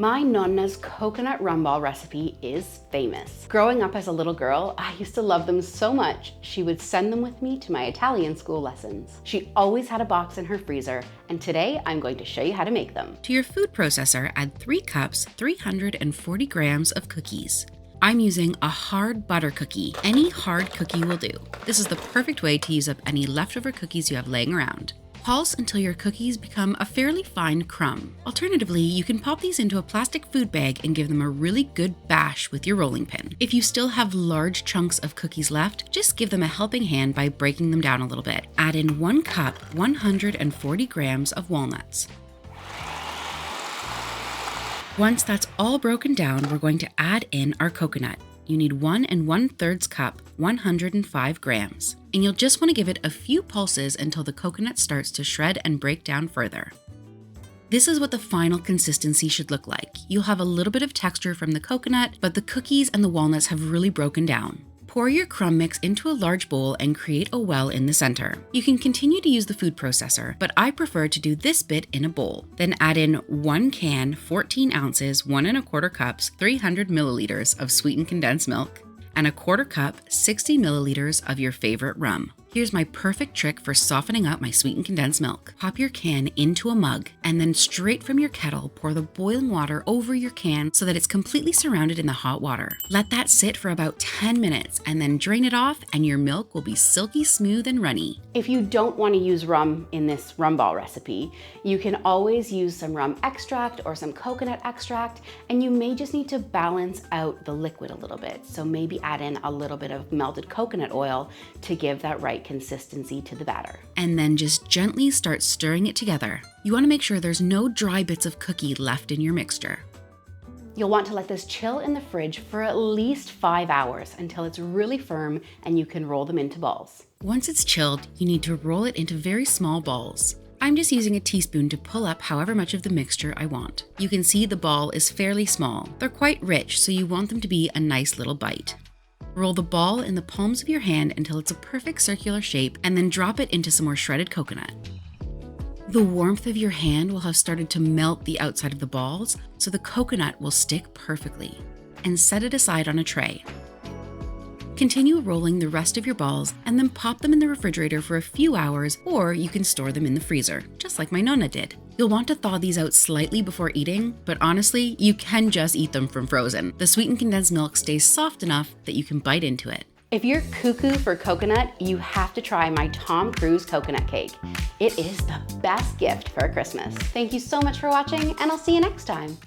My Nonna's coconut rum ball recipe is famous. Growing up as a little girl, I used to love them so much, she would send them with me to my Italian school lessons. She always had a box in her freezer, and today I'm going to show you how to make them. To your food processor, add 3 cups, 340 grams of cookies. I'm using a hard butter cookie. Any hard cookie will do. This is the perfect way to use up any leftover cookies you have laying around. Pulse until your cookies become a fairly fine crumb. Alternatively, you can pop these into a plastic food bag and give them a really good bash with your rolling pin. If you still have large chunks of cookies left, just give them a helping hand by breaking them down a little bit. Add in 1 cup, 140 grams of walnuts. Once that's all broken down, we're going to add in our coconut. You need 1 1/3 cup, 105 grams. And you'll just want to give it a few pulses until the coconut starts to shred and break down further. This is what the final consistency should look like. You'll have a little bit of texture from the coconut, but the cookies and the walnuts have really broken down. Pour your crumb mix into a large bowl and create a well in the center. You can continue to use the food processor, but I prefer to do this bit in a bowl. Then add in 1 can, 14 ounces, 1 1/4 cups, 300 milliliters of sweetened condensed milk, and 1/4 cup, 60 milliliters of your favorite rum. Here's my perfect trick for softening up my sweetened condensed milk. Pop your can into a mug, and then straight from your kettle, pour the boiling water over your can so that it's completely surrounded in the hot water. Let that sit for about 10 minutes, and then drain it off, and your milk will be silky smooth and runny. If you don't want to use rum in this rum ball recipe, you can always use some rum extract or some coconut extract, and you may just need to balance out the liquid a little bit. So maybe add in a little bit of melted coconut oil to give that right consistency to the batter. And then just gently start stirring it together. You want to make sure there's no dry bits of cookie left in your mixture. You'll want to let this chill in the fridge for at least 5 hours until it's really firm and you can roll them into balls. Once it's chilled, you need to roll it into very small balls. I'm just using a teaspoon to pull up however much of the mixture I want. You can see the ball is fairly small. They're quite rich, so you want them to be a nice little bite. Roll the ball in the palms of your hand until it's a perfect circular shape, and then drop it into some more shredded coconut. The warmth of your hand will have started to melt the outside of the balls, so the coconut will stick perfectly. And set it aside on a tray. Continue rolling the rest of your balls and then pop them in the refrigerator for a few hours, or you can store them in the freezer, just like my Nonna did. You'll want to thaw these out slightly before eating, but honestly, you can just eat them from frozen. The sweetened condensed milk stays soft enough that you can bite into it. If you're cuckoo for coconut, you have to try my Tom Cruise coconut cake. It is the best gift for Christmas. Thank you so much for watching, and I'll see you next time.